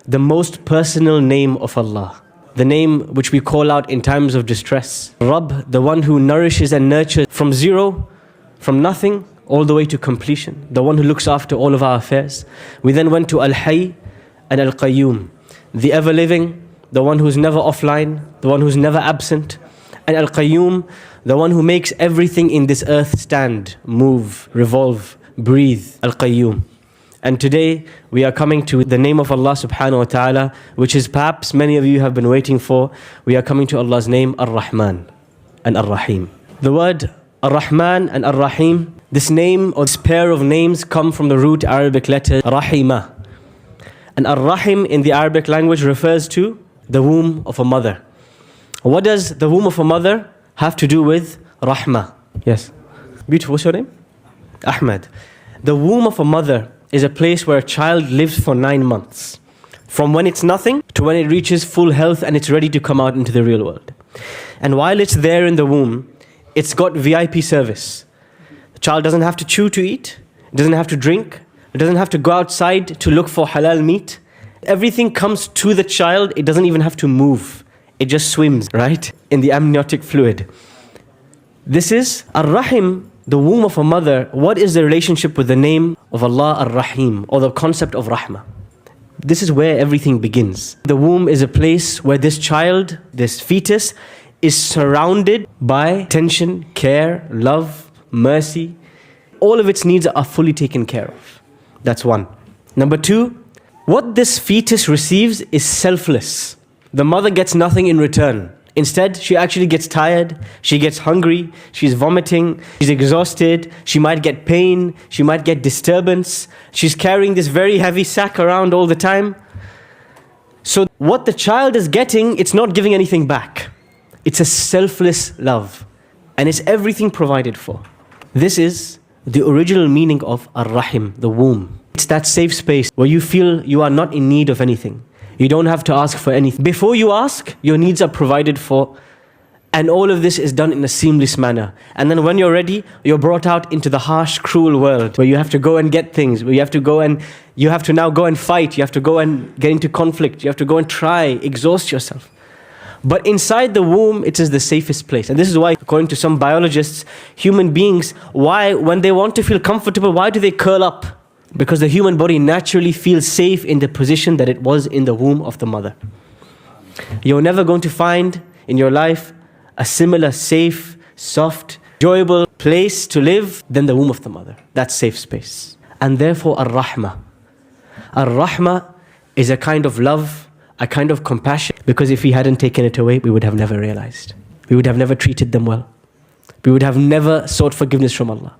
the most personal name of Allah, the name which we call out in times of distress. Rabb, the one who nourishes and nurtures from zero, from nothing, all the way to completion, the one who looks after all of our affairs. We then went to Al-Hayy and Al-Qayyum, the ever-living, the one who's never offline, the one who's never absent, and Al-Qayyum, the one who makes everything in this earth stand, move, revolve, breathe, Al-Qayyum. And today we are coming to the name of Allah subhanahu wa ta'ala, which is perhaps many of you have been waiting for. We are coming to Allah's name, Ar-Rahman and Ar-Rahim. The word Ar-Rahman and Ar-Rahim, this name or this pair of names come from the root Arabic letter Rahima. And Ar-Rahim in the Arabic language refers to the womb of a mother. What does the womb of a mother have to do with Rahmah? Yes. Beautiful. What's your name? Ahmed. The womb of a mother is a place where a child lives for 9 months. From when it's nothing to when it reaches full health and it's ready to come out into the real world. And while it's there in the womb, it's got VIP service. The child doesn't have to chew to eat. It doesn't have to drink. It doesn't have to go outside to look for halal meat. Everything comes to the child. It doesn't even have to move. It just swims, right? In the amniotic fluid. This is Ar-Rahim, the womb of a mother. What is the relationship with the name of Allah Ar-Rahim, or the concept of Rahmah? This is where everything begins. The womb is a place where this child, this fetus, is surrounded by attention, care, love, mercy. All of its needs are fully taken care of. That's one. Number two, what this fetus receives is selfless. The mother gets nothing in return. Instead, she actually gets tired, she gets hungry, she's vomiting, she's exhausted, she might get pain, she might get disturbance. She's carrying this very heavy sack around all the time. So what the child is getting, it's not giving anything back. It's a selfless love. And it's everything provided for. This is the original meaning of Ar-Rahim, the womb. It's that safe space where you feel you are not in need of anything. You don't have to ask for anything. Before you ask, your needs are provided for. And all of this is done in a seamless manner. And then when you're ready, you're brought out into the harsh, cruel world where you have to go and get things, where you have to now go and fight, you have to go and get into conflict, you have to go and try, exhaust yourself. But inside the womb, it is the safest place. And this is why, according to some biologists, human beings, when they want to feel comfortable, why do they curl up? Because the human body naturally feels safe in the position that it was in the womb of the mother. You're never going to find in your life a similar safe, soft, enjoyable place to live than the womb of the mother. That's safe space. And therefore Ar-Rahmah. Ar-Rahmah is a kind of love, a kind of compassion. Because if He hadn't taken it away, we would have never realized. We would have never treated them well. We would have never sought forgiveness from Allah.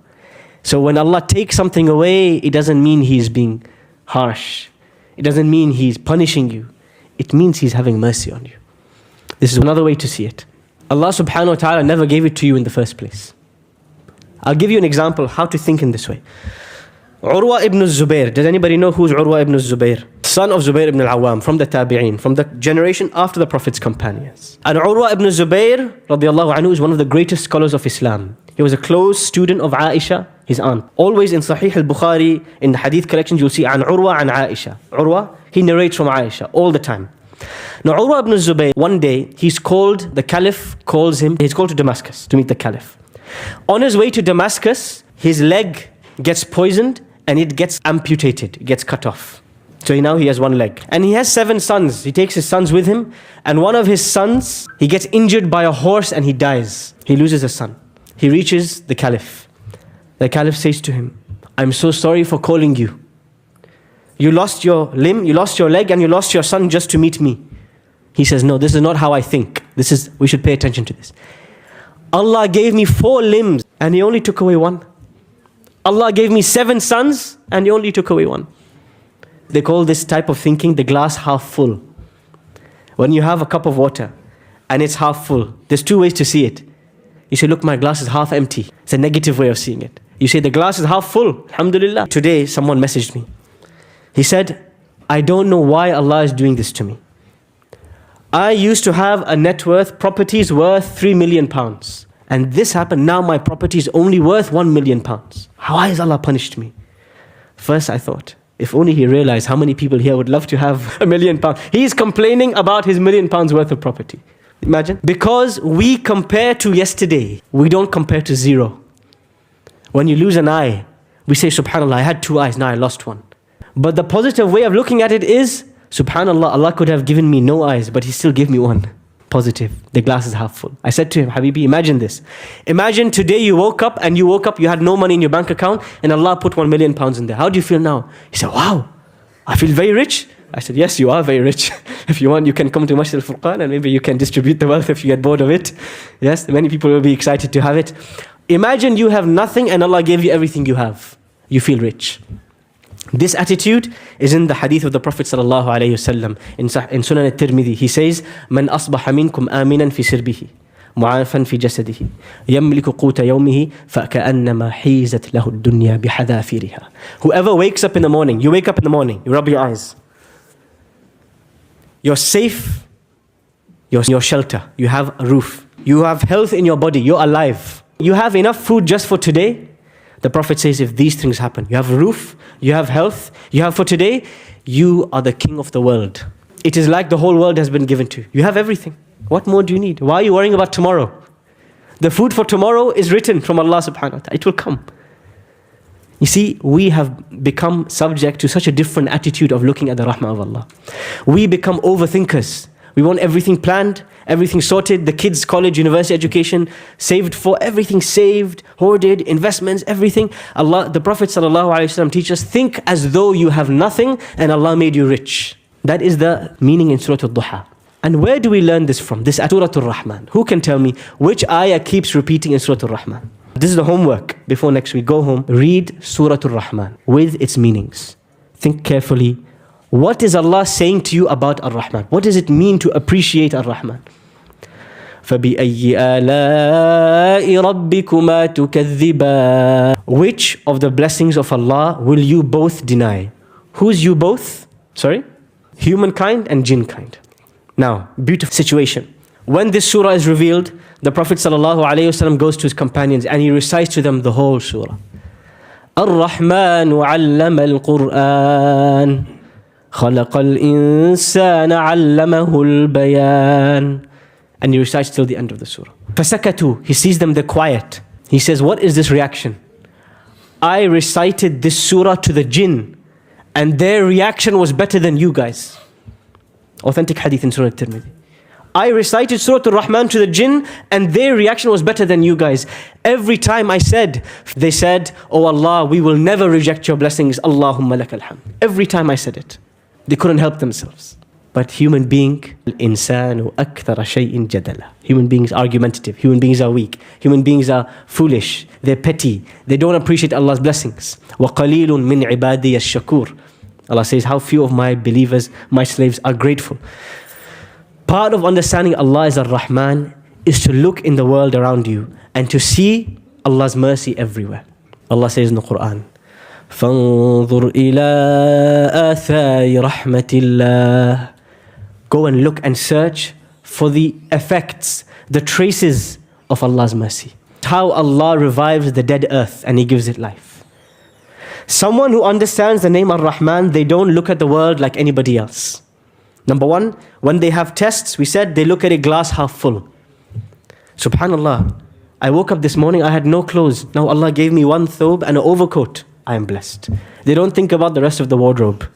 So when Allah takes something away, it doesn't mean He's being harsh. It doesn't mean He's punishing you. It means He's having mercy on you. This is another way to see it. Allah subhanahu wa ta'ala never gave it to you in the first place. I'll give you an example how to think in this way. Urwa ibn Zubair. Does anybody know who's Urwa ibn Zubair? Son of Zubair ibn al-Awwam, from the Tabi'een, from the generation after the Prophet's companions. And Urwa ibn Zubair radiallahu anhu is one of the greatest scholars of Islam. He was a close student of Aisha, his aunt. Always in Sahih al-Bukhari, in the hadith collections, you'll see an Urwa and Aisha. Urwa, he narrates from Aisha all the time. Now Urwa ibn Zubayr, one day, the Caliph calls him, he's called to Damascus to meet the Caliph. On his way to Damascus, his leg gets poisoned and it gets amputated, it gets cut off. So now he has one leg. And he has 7 sons. He takes his sons with him. And one of his sons, he gets injured by a horse and he dies. He loses a son. He reaches the Caliph. The Caliph says to him, I'm so sorry for calling you. You lost your limb, you lost your leg, and you lost your son just to meet me. He says, no, this is not how I think. We should pay attention to this. Allah gave me 4 limbs and He only took away 1. Allah gave me 7 sons and He only took away 1. They call this type of thinking the glass half full. When you have a cup of water and it's half full, there's 2 ways to see it. You say, look, my glass is half empty. It's a negative way of seeing it. You say, the glass is half full. Alhamdulillah. Today, someone messaged me. He said, I don't know why Allah is doing this to me. I used to have a net worth, properties worth 3 million pounds. And this happened, now my property is only worth 1 million pounds. Why has Allah punished me? First I thought, If only he realized how many people here would love to have £1,000,000. He's complaining about his £1,000,000 worth of property. Imagine. Because we compare to yesterday, we don't compare to zero. When you lose an eye, we say, subhanallah, I had 2 eyes, now I lost one. But the positive way of looking at it is, subhanallah, Allah could have given me no eyes, but He still gave me one. Positive. The glass is half full. I said to him, Habibi, imagine this. Imagine today you woke up, you had no money in your bank account, and Allah put £1,000,000 in there. How do you feel now? He said, wow, I feel very rich. I said, yes, you are very rich. If you want, you can come to Masjid al-Furqan and maybe you can distribute the wealth if you get bored of it. Yes, many people will be excited to have it. Imagine you have nothing and Allah gave you everything you have. You feel rich. This attitude is in the hadith of the Prophet sallallahu alaihi wasallam in Sunan al-Tirmidhi. He says, "Man asbaha minkum aminan fi sirbihi, mu'afan fi jasadihi, yamliku quta yawmihi, fa'ka'annama hizat lahu ad-dunya bihadafiriha." Whoever wakes up in the morning, you wake up in the morning, you rub your eyes. You're safe, you're shelter, you have a roof, you have health in your body, you're alive. You have enough food just for today. The Prophet says if these things happen, you have a roof, you have health, you have for today, you are the king of the world. It is like the whole world has been given to you. You have everything. What more do you need? Why are you worrying about tomorrow? The food for tomorrow is written from Allah subhanahu wa ta'ala. It will come. You see, we have become subject to such a different attitude of looking at the rahmah of Allah. We become overthinkers. We want everything planned, everything sorted, the kids' college, university education, saved for, everything saved, hoarded, investments, everything. Allah, the Prophet ﷺ teaches us, think as though you have nothing and Allah made you rich. That is the meaning in Surah Al-Duha. And where do we learn this from? This Surah Ar-Rahman. Who can tell me which ayah keeps repeating in Surah Ar-Rahman? This is the homework. Before next week, go home, read Surah Ar-Rahman with its meanings. Think carefully. What is Allah saying to you about Ar-Rahman? What does it mean to appreciate Ar-Rahman? فَبِأَيِّ آلَاءِ رَبِّكُمَا تُكَذِّبَانِ. Which of the blessings of Allah will you both deny? Who's you both? Sorry? Humankind and jinnkind. Now, beautiful situation. When this surah is revealed, the Prophet ﷺ goes to his companions and he recites to them the whole surah. Ar-Rahman 'allama al-Qur'an, khalaqa al-insana 'allamahu al-bayan. And he recites till the end of the surah. Fasakatu, he sees them, they're quiet. He says, what is this reaction? I recited this surah to the jinn and their reaction was better than you guys. Authentic hadith in Surah Al-Tirmidhi. I recited Surah Ar-Rahman to the jinn and their reaction was better than you guys. Every time I said, they said, oh Allah, we will never reject your blessings. Allahumma lakal hamd. Every time I said it, they couldn't help themselves. But human being, الْإِنسَانُ أَكْثَرَ شَيْءٍ جَدَلًا. Human beings are argumentative. Human beings are weak. Human beings are foolish. They're petty. They don't appreciate Allah's blessings. وَقَلِيلٌ مِّنْ عِبَادِيَ الشَّكُورِ. Allah says, how few of my believers, my slaves are grateful. Part of understanding Allah is Ar-Rahman is to look in the world around you and to see Allah's mercy everywhere. Allah says in the Quran, فَانظُرْ إِلَىٰ آثَارِ رَحْمَةِ اللَّهِ. Go and look and search for the effects, the traces of Allah's mercy. How Allah revives the dead earth and He gives it life. Someone who understands the name Ar-Rahman, they don't look at the world like anybody else. Number one, when they have tests, we said they look at a glass half full. Subhanallah, I woke up this morning, I had no clothes. Now Allah gave me one thobe and an overcoat. I am blessed. They don't think about the rest of the wardrobe.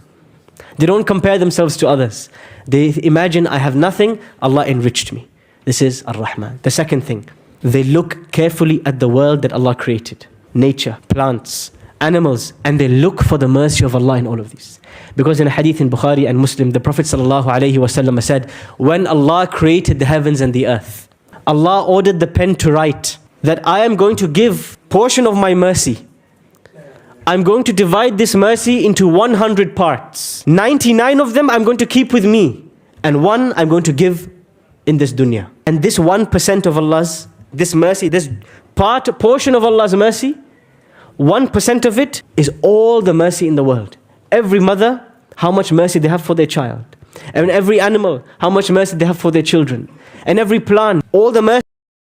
They don't compare themselves to others. They imagine I have nothing, Allah enriched me. This is Ar-Rahman. The second thing, they look carefully at the world that Allah created. Nature, plants, animals, and they look for the mercy of Allah in all of these. Because in a hadith in Bukhari and Muslim, the Prophet ﷺ said, when Allah created the heavens and the earth, Allah ordered the pen to write that I am going to give portion of my mercy. I'm going to divide this mercy into 100 parts. 99 of them I'm going to keep with me. And one I'm going to give in this dunya. And this 1% of Allah's, this mercy, this portion of Allah's mercy, 1% of it is all the mercy in the world. Every mother, how much mercy they have for their child. And every animal, how much mercy they have for their children. And every plant, all the mercy